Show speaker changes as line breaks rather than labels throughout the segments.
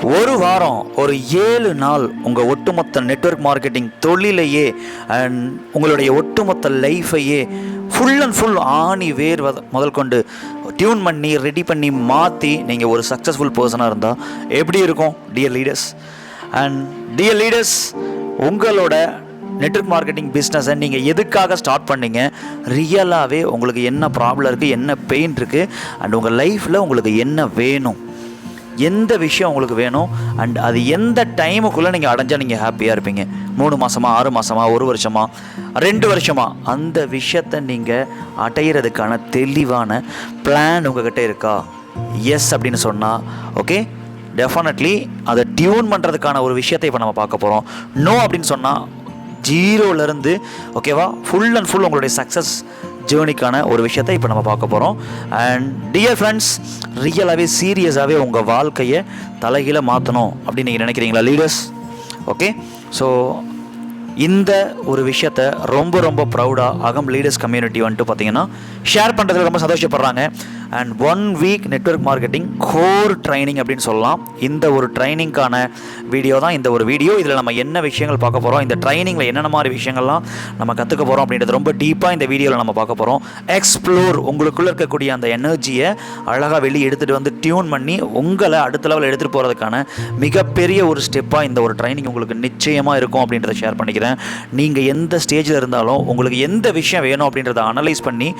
ஒரு வாரம் ஒரு 7 நாள் உங்கள் ஒட்டுமொத்த நெட்வொர்க் மார்க்கெட்டிங் தொழிலையே அண்ட் உங்களுடைய ஒட்டுமொத்த லைஃபையே ஃபுல் அண்ட் ஃபுல் ஆணி வேர் முதல் கொண்டு டியூன் பண்ணி ரெடி பண்ணி மாற்றி நீங்கள் ஒரு சக்ஸஸ்ஃபுல் பர்சனாக இருந்தால் எப்படி இருக்கும் dear leaders? And dear leaders, உங்களோட நெட்வொர்க் மார்க்கெட்டிங் பிஸ்னஸை நீங்கள் எதுக்காக ஸ்டார்ட் பண்ணீங்க? ரியலாகவே உங்களுக்கு என்ன ப்ராப்ளம் இருக்குது, என்ன பெயின் இருக்குது, அண்ட் உங்கள் லைஃப்பில் உங்களுக்கு என்ன வேணும், எந்த விஷயம் உங்களுக்கு வேணும், அண்ட் அது எந்த டைமுக்குள்ளே நீங்கள் அடைஞ்சால் நீங்கள் ஹாப்பியாக இருப்பீங்க? 3 மாதமா, 6 மாதமா, 1 வருஷமா, 2 வருஷமா? அந்த விஷயத்தை நீங்கள் அடையிறதுக்கான தெளிவான பிளான் உங்கள்கிட்ட இருக்கா? எஸ் அப்படின்னு சொன்னால் ஓகே, டெஃபினெட்லி அதை டியூன் பண்ணுறதுக்கான ஒரு விஷயத்தை இப்போ நம்ம பார்க்க போகிறோம். நோ அப்படின்னு சொன்னால் 0லேருந்து ஓகேவா ஃபுல் அண்ட் ஃபுல் உங்களுடைய சக்ஸஸ் ஜேர்னிக்கான ஒரு விஷயத்தை இப்போ நம்ம பார்க்க போகிறோம். அண்ட் டியர் ஃப்ரெண்ட்ஸ், ரியலாகவே சீரியஸாகவே உங்கள் வாழ்க்கையை தலைகீழ மாற்றணும் அப்படின்னு நீங்கள் நினைக்கிறீங்களா லீடர்ஸ்? ஓகே, ஸோ இந்த ஒரு விஷயத்தை ரொம்ப ரொம்ப ப்ரௌடாக அகம் லீடர்ஸ் கம்யூனிட்டி வந்துட்டு பார்த்தீங்கன்னா ஷேர் பண்ணுறதுல ரொம்ப சந்தோஷப்படுறாங்க. And 1 week network marketing core training அப்படின்னு சொல்லலாம். இந்த ஒரு ட்ரைனிங்கான வீடியோ தான் இந்த ஒரு வீடியோ. இதில் நம்ம என்ன விஷயங்கள் பார்க்க போகிறோம், இந்த ட்ரைனிங்கில் என்னென்ன மாதிரி விஷயங்கள்லாம் நம்ம கற்றுக்க போகிறோம் அப்படின்றது ரொம்ப டீப்பாக இந்த வீடியோவில் நம்ம பார்க்க போகிறோம். எக்ஸ்ப்ளோர், உங்களுக்குள்ளே இருக்கக்கூடிய அந்த எனர்ஜியை அழகாக வெளியே எடுத்துகிட்டு வந்து டியூன் பண்ணி உங்களை அடுத்த லெவலில் எடுத்துகிட்டு போகிறதுக்கான மிகப்பெரிய ஒரு ஸ்டெப்பாக இந்த ஒரு ட்ரைனிங் உங்களுக்கு நிச்சயமாக இருக்கும் அப்படின்றத ஷேர் பண்ணிக்கிறேன். நீங்கள் எந்த ஸ்டேஜில் இருந்தாலும் உங்களுக்கு எந்த விஷயம் வேணும் அப்படின்றத அனலைஸ் பண்ணி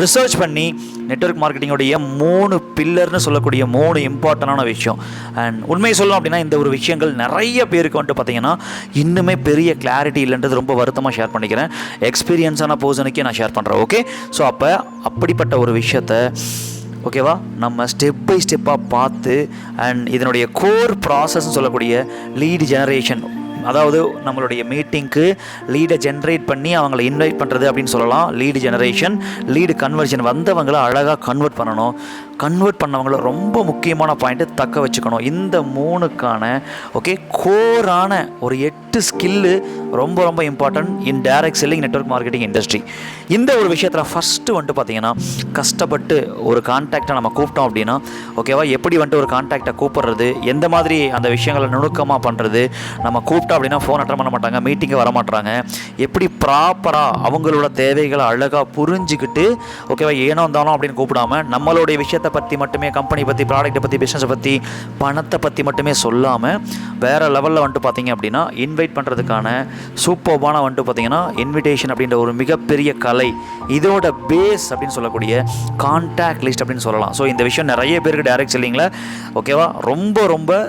ரிசர்ச் பண்ணி நெட்வொர்க் மார்க்கெட்டிங்கோடைய 3 பில்லர்னு சொல்லக்கூடிய 3 இம்பார்ட்டண்டான விஷயம். அண்ட் உண்மையை சொல்லணும் அப்படின்னா இந்த ஒரு விஷயங்கள் நிறைய பேருக்கு வந்துட்டு பார்த்தீங்கன்னா இன்னுமே பெரிய கிளாரிட்டி இல்லைன்றது ரொம்ப வருத்தமாக ஷேர் பண்ணிக்கிறேன். எக்ஸ்பீரியன்ஸான பர்சனுக்கே நான் ஷேர் பண்ணுறேன். ஓகே, ஸோ அப்போ அப்படிப்பட்ட ஒரு விஷயத்தை ஓகேவா நம்ம ஸ்டெப் பை ஸ்டெப்பாக பார்த்து அண்ட் இதனுடைய கோர் ப்ராசஸ்ன்னு சொல்லக்கூடிய லீட் ஜெனரேஷன், அதாவது நம்மளுடைய மீட்டிங்க்கு லீடை ஜென்ரேட் பண்ணி அவங்கள இன்வைட் பண்ணுறது அப்படின்னு சொல்லலாம். லீடு ஜெனரேஷன், லீடு கன்வர்ஷன், வந்தவங்களை அழகாக கன்வெர்ட் பண்ணணும். கன்வெர்ட் பண்ணவங்கள ரொம்ப முக்கியமான பாயிண்ட்டு தக்க வச்சுக்கணும். இந்த 3க்கான ஓகே கோரான ஒரு 8 ஸ்கில்லு ரொம்ப ரொம்ப important in direct selling network marketing industry. இந்த ஒரு விஷயத்தில் ஃபஸ்ட்டு வந்துட்டு பார்த்தீங்கன்னா கஷ்டப்பட்டு ஒரு கான்டாக்டை நம்ம கூப்பிட்டோம் அப்படின்னா ஓகேவா, எப்படி வந்துட்டு ஒரு கான்டாக்டை கூப்பிட்றது, எந்த மாதிரி அந்த விஷயங்களை நுணுக்கமாக பண்ணுறது, நம்ம கூப்பிட்டோம் அப்படின்னா ஃபோன் அட்டன் பண்ண மாட்டாங்க, மீட்டிங்கை வர மாட்டாங்க, எப்படி ப்ராப்பராக அவங்களோட தேவைகளை அழகாக புரிஞ்சுக்கிட்டு ஓகேவா ஏனோ இருந்தாலும் அப்படின்னு கூப்பிடாமல் நம்மளுடைய விஷயத்தை பற்றி மட்டுமே, கம்பெனி பற்றி, ப்ராடக்ட்டை பற்றி, பிஸ்னஸை பற்றி, பணத்தை பற்றி மட்டுமே சொல்லாமல் வேறு லெவலில் வந்துட்டு பார்த்தீங்க அப்படின்னா இன்வைட் பண்ணுறதுக்கான சூப்பர்பான வந்துட்டு பார்த்தீங்கன்னா இன்விடேஷன் அப்படின்ற ஒரு மிகப்பெரிய கலை. இதோட பேஸ் அப்படின்னு சொல்லக்கூடிய கான்டாக்ட் லிஸ்ட் அப்படின்னு சொல்லலாம். ஸோ இந்த விஷயம் நிறைய பேருக்கு டைரக்ட் செல்லிங்கில் ஓகேவா ரொம்ப ரொம்ப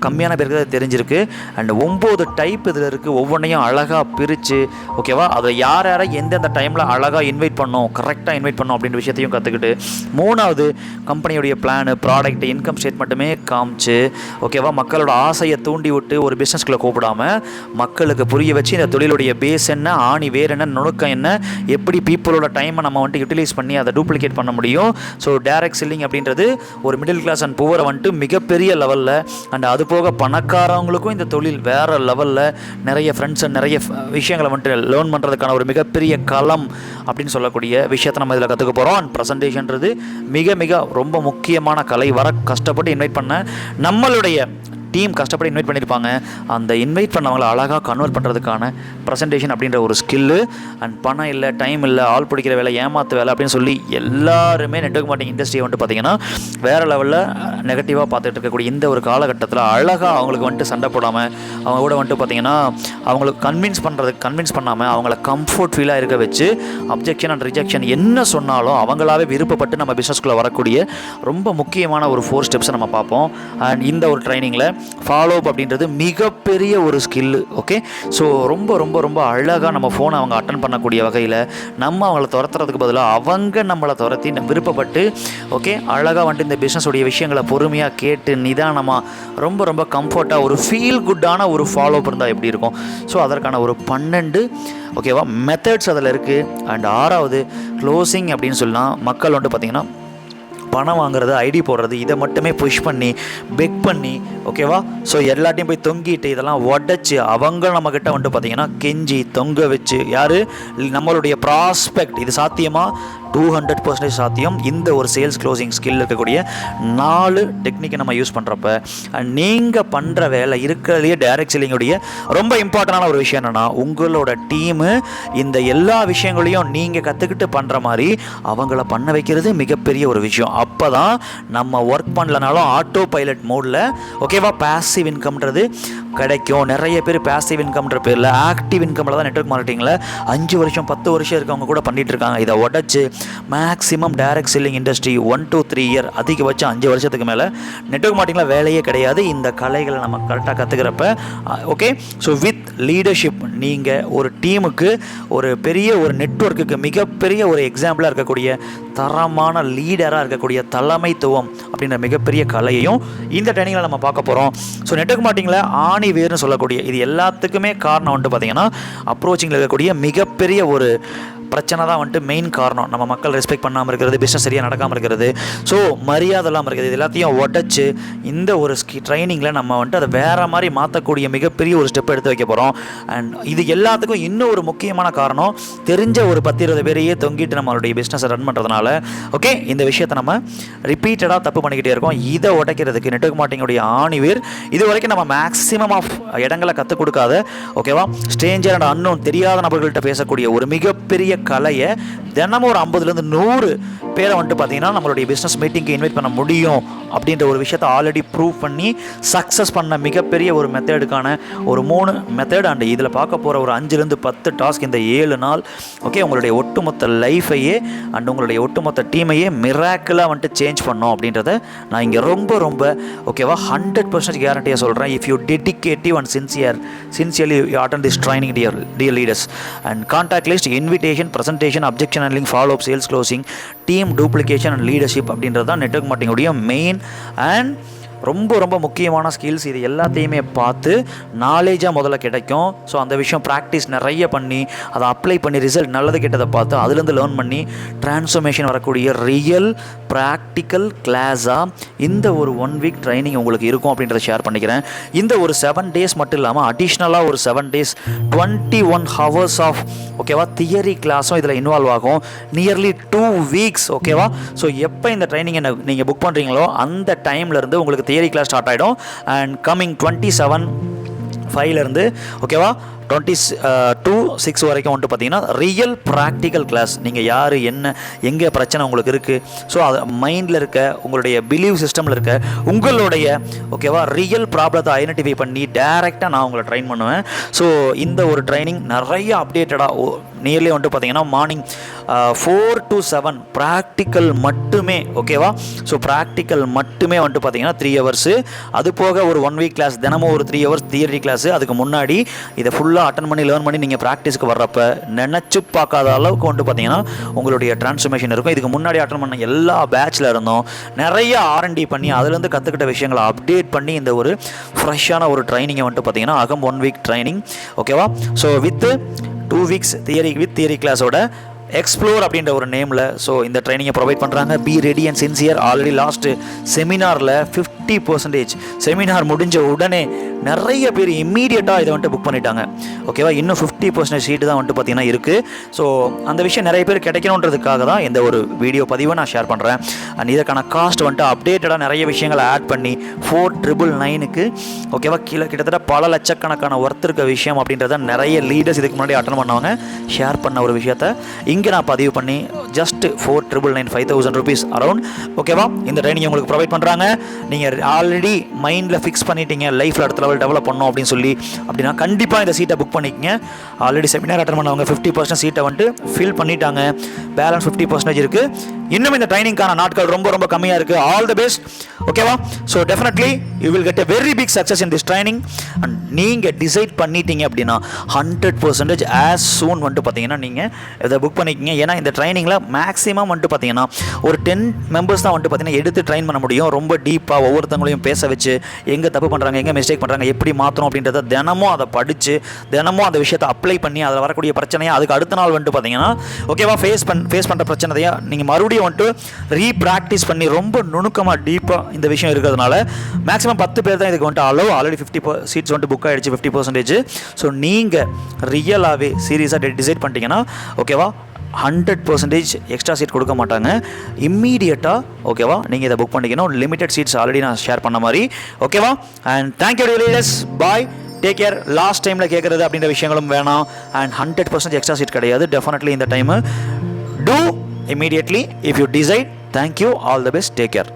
கம்மியான பேருக்கு அது தெரிஞ்சிருக்கு. அண்ட் 9 டைப் இதில் இருக்குது. ஒவ்வொன்றையும் அழகாக பிரித்து ஓகேவா அதை யார் யாரை எந்தெந்த டைமில் அழகாக இன்வைட் பண்ணோம், கரெக்டாக இன்வைட் பண்ணோம் அப்படின்ற விஷயத்தையும் கற்றுக்கிட்டு 3வது கம்பெனியுடைய பிளானு, ப்ராடக்ட், இன்கம் ஸ்டேட்மெண்ட்டுமே காமிச்சு ஓகேவா மக்களோட ஆசையை தூண்டி விட்டு ஒரு பிஸ்னஸ்குள்ளே கூப்பிடாமல் மக்களுக்கு புரிய வச்சு இந்த தொழிலுடைய பேஸ் என்ன, ஆணி வேர் என்ன, நுணுக்கம் என்ன, எப்படி பீப்புளோட டைமை நம்ம வந்துட்டு யூட்டிலைஸ் பண்ணி அதை டூப்ளிகேட் பண்ண முடியும். ஸோ டைரக்ட் செல்லிங் அப்படின்றது ஒரு மிடில் கிளாஸ் அண்ட் புவரை வந்துட்டு மிகப்பெரிய லெவலில் அண்ட் அது போக பணக்காரவங்களுக்கும் இந்த தொழில் வேறு லெவலில் நிறைய ஃப்ரெண்ட்ஸ் அண்ட் நிறைய விஷயங்களை வந்துட்டு லேர்ன் பண்ணுறதுக்கான ஒரு மிகப்பெரிய களம் அப்படின்னு சொல்லக்கூடிய விஷயத்தை நம்ம இதில் கற்றுக்க போகிறோம். அண்ட் ப்ரெசன்டேஷன்றது மிக மிக ரொம்ப முக்கியமான கலை. வர கஷ்டப்பட்டு இன்வைட் பண்ண நம்மளுடைய டீம் கஷ்டப்பட்டு இன்வைட் பண்ணியிருப்பாங்க. அந்த இன்வைட் பண்ணவங்களை அழகாக கன்வெர்ட் பண்ணுறதுக்கான ப்ரெசன்டேஷன் அப்படின்ற ஒரு ஸ்கில்லு. அண்ட் பணம் இல்லை, டைம் இல்லை, ஆள் பிடிக்கிற வேலை, ஏமாத்து வேலை அப்படின்னு சொல்லி எல்லாருமே நெட்வொர்க் மார்க்கெட்டிங் இண்டஸ்ட்ரியை வந்துட்டு பார்த்திங்கன்னா வேறு லெவலில் நெகட்டிவாக பார்த்துட்டு இருக்கக்கூடிய இந்த ஒரு காலகட்டத்தில் அழகாக அவங்களுக்கு வந்துட்டு சண்டை போடாமல் அவங்க கூட வந்துட்டு பார்த்திங்கன்னா அவங்களுக்கு கன்வின்ஸ் பண்ணாமல் அவங்கள கம்ஃபர்ட் ஃபீலாக இருக்க வச்சு அப்ஜெக்ஷன் அண்ட் ரிஜெக்ஷன் என்ன சொன்னாலும் அவங்களாவே விருப்பப்பட்டு நம்ம பிஸ்னஸ்குள்ளே வரக்கூடிய ரொம்ப முக்கியமான ஒரு 4 ஸ்டெப்ஸை நம்ம பார்ப்போம். அண்ட் இந்த ஒரு ட்ரைனிங்கில் ஃபாலோ அப் அப்படின்றது மிகப்பெரிய ஒரு ஸ்கில்லு. ஓகே, ஸோ ரொம்ப ரொம்ப ரொம்ப அழகாக நம்ம ஃபோனை அவங்க அட்டன் பண்ணக்கூடிய வகையில் நம்ம அவங்கள துரத்துறதுக்கு பதிலாக அவங்க நம்மளை துரத்தி விருப்பப்பட்டு ஓகே அழகாக வந்துட்டு இந்த பிஸ்னஸுடைய விஷயங்களை பொறுமையாக கேட்டு நிதானமாக ரொம்ப ரொம்ப கம்ஃபர்ட்டாக ஒரு ஃபீல் குட்டான ஒரு ஃபாலோ அப் இருந்தால் எப்படி இருக்கும். ஸோ அதற்கான ஒரு 12 ஓகேவா மெத்தட்ஸ் அதில் இருக்குது. அண்ட் 6வது க்ளோசிங் அப்படின்னு சொல்லலாம். மக்கள் வந்துட்டு பார்த்திங்கன்னா பணம் வாங்குறது, ஐடி போடுறது, இதை மட்டுமே புஷ் பண்ணி பெக் பண்ணி ஓகேவா ஸோ எல்லாத்தையும் போய் தொங்கிட்டு இதெல்லாம் உடச்சி அவங்க நம்மக்கிட்ட வந்துட்டு பார்த்திங்கன்னா கெஞ்சி தொங்க வச்சு யார் நம்மளுடைய ப்ராஸ்பெக்ட் இது சாத்தியமாக 200% சாத்தியம். இந்த ஒரு சேல்ஸ் க்ளோசிங் ஸ்கில் இருக்கக்கூடிய 4 டெக்னிக்கை நம்ம யூஸ் பண்ணுறப்ப நீங்கள் பண்ணுற வேலை இருக்கிறதுலையே டைரக்ட் செல்லிங்குடைய ரொம்ப இம்பார்ட்டண்டான ஒரு விஷயம் என்னென்னா, உங்களோட டீமு இந்த எல்லா விஷயங்களையும் நீங்கள் கற்றுக்கிட்டு பண்ணுற மாதிரி அவங்கள பண்ண வைக்கிறது மிகப்பெரிய ஒரு விஷயம். அப்போ தான் நம்ம ஒர்க் பண்ணலனாலும் ஆட்டோ பைலட் மோடில் ஓகேவா பாசிவ் இன்கம்ன்றது கிடைக்கும். நிறைய பேர் பாசிவ் இன்கம்ன்ற பேரில் ஆக்டிவ் இன்கமில் தான் நெட்வொர்க் மார்க்கெட்டிங்கில் 5 வருஷம் 10 வருஷம் இருக்கவங்க கூட பண்ணிகிட்டு இருக்காங்க. இதை உடச்சி maximum direct selling industry 1 to 3 year, அதிகபட்சம் 5 வருஷத்துக்கு மேலே நெட்வொர்க் மார்க்கெட்டிங்கில் வேலையே கிடையாது. இந்த கலைகளை நம்ம கரெக்டாக கற்றுக்கிறப்ப ஓகே. ஸோ வித் லீடர்ஷிப் நீங்கள் ஒரு டீமுக்கு ஒரு பெரிய ஒரு நெட்வொர்க்குக்கு மிகப்பெரிய ஒரு எக்ஸாம்பிளாக இருக்கக்கூடிய தரமான லீடராக இருக்கக்கூடிய தலைமைத்துவம் அப்படின்ற மிகப்பெரிய கலையையும் இந்த ட்ரைனிங்கில் நம்ம பார்க்க போகிறோம். ஸோ நெட்வொர்க் மார்க்கெட்டிங்கில் ஆணி வேர்னு சொல்லக்கூடிய இது எல்லாத்துக்குமே காரணம் வந்துட்டு பார்த்திங்கன்னா அப்ரோச்சிங்கில் இருக்கக்கூடிய மிகப்பெரிய ஒரு பிரச்சனை தான் வந்துட்டு மெயின் காரணம். நம்ம மக்கள் ரெஸ்பெக்ட் பண்ணாமல் இருக்கிறது, பிஸ்னஸ் சரியாக நடக்காமல் இருக்கிறது, ஸோ மரியாதை இல்லாமல் இருக்கிறது, இது எல்லாத்தையும் உடச்சி இந்த ஒரு ட்ரைனிங்கில் நம்ம வந்துட்டு அதை வேறு மாதிரி மாற்றக்கூடிய மிகப்பெரிய ஒரு ஸ்டெப் எடுத்து வைக்க போகிறோம். அண்ட் இது எல்லாத்துக்கும் இன்னும் ஒரு முக்கியமான காரணம், தெரிஞ்ச ஒரு 10-20 பேரையே தொங்கிட்டு நம்மளுடைய பிஸ்னஸை ரன் பண்ணுறதுனால ஓகே இந்த விஷயத்தை நம்ம ரிப்பீட்டடாக தப்பு பண்ணிக்கிட்டே இருக்கோம். இதை உடைக்கிறதுக்கு நெட்வொர்க் மார்க்கெட்டிங்குடைய ஆணிவேர் இது வரைக்கும் நம்ம மேக்ஸிமம் ஆஃப் இடங்களை கற்றுக் கொடுக்காத ஓகேவா ஸ்ட்ரேஞ்சர் அண்ட் அன்னோன் தெரியாத நபர்கள்ட்ட பேசக்கூடிய ஒரு மிகப்பெரிய கலையை தினமும் ஒரு 50-100 பேரை வந்துட்டு பார்த்தீங்கன்னா நம்மளுடைய பிஸ்னஸ் மீட்டிங்க்கு இன்வைட் பண்ண முடியும் அப்படின்ற ஒரு விஷயத்தை ஆல்ரெடி ப்ரூவ் பண்ணி சக்ஸஸ் பண்ண மிகப்பெரிய ஒரு மெத்தடுக்கான ஒரு 3 மெத்தட் அண்ட் இதில் பார்க்க போகிற ஒரு 5-10 டாஸ்க் இந்த 7 நாள் ஓகே உங்களுடைய ஒட்டுமொத்த லைஃபையே அண்ட் உங்களுடைய ஒட்டுமொத்த டீமையே மிராக்கிளாக வந்துட்டு சேஞ்ச் பண்ணோம் அப்படின்றத நான் இங்கே ரொம்ப ஓகேவா 100% கேரண்டியாக சொல்கிறேன். If you டெடிகேட்டிவ் and sincerely you attend this training dear leaders and contact list, invitation, presentation, objection handling, follow up, sales closing, team duplication and leadership அப்படின்றது தான் நெட்வொர்க் மார்க்கெட்டிங்குடைய மெயின் அண்ட் ரொம்ப முக்கியமான ஸ்கில்ஸ். இது எல்லாத்தையுமே பார்த்து நாலேஜாக முதல்ல கிடைக்கும். ஸோ அந்த விஷயம் ப்ராக்டிஸ் நிறைய பண்ணி அதை அப்ளை பண்ணி ரிசல்ட் நல்லது கெட்டதை பார்த்து அதுலேருந்து லேர்ன் பண்ணி ட்ரான்ஸ்ஃபர்மேஷன் வரக்கூடிய ரியல் ப்ராக்டிக்கல் கிளாஸாக இந்த ஒரு 1 வீக் ட்ரைனிங் உங்களுக்கு இருக்கும் அப்படின்றத ஷேர் பண்ணிக்கிறேன். இந்த ஒரு 7 days மட்டும் இல்லாமல் அடிஷ்னலாக ஒரு 7 days 21 hours ஆஃப் ஓகேவா தியரி கிளாஸும் இதில் இன்வால்வ் ஆகும். நியர்லி 2 weeks ஓகேவா. ஸோ எப்போ இந்த ட்ரைனிங்கை நீங்கள் புக் பண்ணுறீங்களோ அந்த டைம்லேருந்து உங்களுக்கு தியரி கிளாஸ் ஸ்டார்ட் ஆகிடும். அண்ட் கம்மிங் 27/5 ஓகேவா 22/6 வரைக்கும் வந்துட்டு பார்த்தீங்கன்னா ரியல் ப்ராக்டிக்கல் கிளாஸ். நீங்கள் யார் என்ன எங்கே பிரச்சனை உங்களுக்கு இருக்குது, ஸோ அது மைண்டில் இருக்க உங்களுடைய பிலீவ் சிஸ்டமில் இருக்க உங்களுடைய ஓகேவா ரியல் ப்ராப்ளத்தை ஐடென்டிஃபை பண்ணி டேரெக்டாக நான் உங்களை ட்ரெயின் பண்ணுவேன். ஸோ இந்த ஒரு ட்ரைனிங் நிறைய அப்டேட்டடாக நியர்லி வந்துட்டு பார்த்தீங்கன்னா மார்னிங் 4 to 7 ப்ராக்டிக்கல் மட்டுமே ஓகேவா. ஸோ ப்ராக்டிக்கல் மட்டுமே வந்துட்டு பார்த்தீங்கன்னா 3 hours. அது போக ஒரு 1 week கிளாஸ் தினமும் ஒரு 3 hours தியரி கிளாஸு. அதுக்கு முன்னாடி இதை ஃபுல்லாக அட்டன் பண்ணி லேர்ன் பண்ணி நீங்கள் ப்ராக்டிஸ்க்கு வர்றப்ப நினச்சி பார்க்காத அளவுக்கு வந்துட்டு பார்த்தீங்கன்னா உங்களுடைய ட்ரான்ஸ்ஃபர்மேஷன் இருக்கும். இதுக்கு முன்னாடி அட்டன் பண்ண எல்லா பேட்சில் இருந்தோம் நிறைய R&D பண்ணி அதுலேருந்து கற்றுக்கிட்ட விஷயங்களை அப்டேட் பண்ணி இந்த ஒரு ஃப்ரெஷ்ஷான ஒரு ட்ரைனிங்கை வந்துட்டு பார்த்தீங்கன்னா அகம் 1 week ட்ரைனிங் ஓகேவா. So with 2 weeks theory with theory கிளாஸோட எக்ஸ்ப்ளோர் அப்படின்ற ஒரு நேமில் ஸோ இந்த ட்ரைனிங்கை ப்ரொவைட் பண்ணுறாங்க. Be ready and sincere. Already last செமினாரில் 50% செமினார் முடிஞ்ச உடனே நிறைய பேர் இம்மீடியட்டாக இதை வந்துட்டு புக் பண்ணிட்டாங்க ஓகேவா. இன்னும் 50% சீட்டு தான் வந்துட்டு பார்த்தீங்கன்னா இருக்குது. ஸோ அந்த விஷயம் நிறைய பேர் கிடைக்கணுன்றதுக்காக தான் இந்த ஒரு வீடியோ பதிவை நான் ஷேர் பண்ணுறேன். அண்ட் இதற்கான காஸ்ட் வந்துட்டு அப்டேட்டடாக நிறைய விஷயங்களை ஆட் பண்ணி 4,999 ஓகேவா கீழே கிட்டத்தட்ட பல லட்சக்கணக்கான ஒர்த் இருக்க விஷயம் அப்படின்றத நிறைய லீடர்ஸ் இதுக்கு முன்னாடி அட்டன் பண்ணவங்க ஷேர் பண்ண ஒரு விஷயத்தை இங்கே நான் பதிவு பண்ணி ஜஸ்ட் 4,999 5,000 rupees அரௌண்ட் ஓகேவா இந்த ட்ரைனிங் உங்களுக்கு ப்ரொவைட் பண்ணுறாங்க. நீங்கள் ஆல்ரெடி மைண்டில் ஃபிக்ஸ் பண்ணிட்டீங்க லைஃப்பில் அடுத்த லெவல் டெவலப் பண்ணணும் அப்படின்னு சொல்லி அப்படின்னா கண்டிப்பாக இந்த சீட்டை புக் பண்ணிக்கங்க. ஆல்ரெடி செமினார் அட்டன் பண்ணவங்க 50% சீட்டை வந்துட்டு ஃபில் பண்ணிட்டாங்க. பேலன்ஸ் 50% இருக்குது. இன்னும் இந்த ட்ரைனிங்கான நாட்கள் ரொம்ப கம்மியாக இருக்குது. ஆல் தி பெஸ்ட் ஓகேவா. So definitely you will get a very big success in this training. And நீங்கள் டிசைட் பண்ணிட்டீங்க அப்படின்னா 100% ஆஸ் சூன் வந்துட்டு பார்த்தீங்கன்னா நீங்கள் இதை புக் பண்ணிக்கிங்க. ஏன்னா இந்த ட்ரைனிங்கில் மேக்ஸிமம் வந்துட்டு பார்த்தீங்கன்னா ஒரு 10 members தான் வந்துட்டு பார்த்தீங்கன்னா எடுத்து ட்ரைன் பண்ண முடியும். ரொம்ப டீப்பாக ஒவ்வொருத்தவங்களையும் பேச வச்சு எங்கே தப்பு பண்ணுறாங்க எங்கே மிஸ்டேக் பண்ணுறாங்க எப்படி மாற்றணும் அப்படின்றத தினமும் அதை படித்து தினமும் அந்த விஷயத்தை அப்ளை பண்ணி அதில் வரக்கூடிய பிரச்சனையை அதுக்கு அடுத்த நாள் வந்துட்டு பார்த்தீங்கன்னா ஓகேவா ஃபேஸ் பண்ணுற பிரச்சனையை நீங்கள் மறுபடியும் வந்துட்டு ரீப்ராக்டிஸ் பண்ணி ரொம்ப நுணுக்கமாக டீப்பாக இந்த விஷயம் இருக்கிறதுனால மேக்ஸிமம் 10 பேர் தான் இதுக்கு வந்துட்டு ஆல்ரெடி 50 சீட்ஸ் வந்துட்டு புக் ஆகிடுச்சு 50%. ஸோ நீங்கள் ரியலாகவே சீரியஸாக டிசைட் பண்ணிட்டீங்கன்னா ஓகேவா 100% எக்ஸ்ட்ரா சீட் கொடுக்க மாட்டாங்க. இம்மீடியட்டாக ஓகேவா நீங்கள் இதை புக் பண்ணிக்கணும். லிமிடெட் சீட்ஸ் ஆல்ரெடி நான் ஷேர் பண்ண மாதிரி ஓகேவா. And thank you leaders, bye, take care. Last டைமில் கேட்குறது அப்படின்ற விஷயங்களும் வேணாம். அண்ட் 100% எக்ஸ்ட்ரா சீட் கிடையாது. டெஃபினெட்லி இந்த time do immediately if you decide. Thank you, all the best, take care.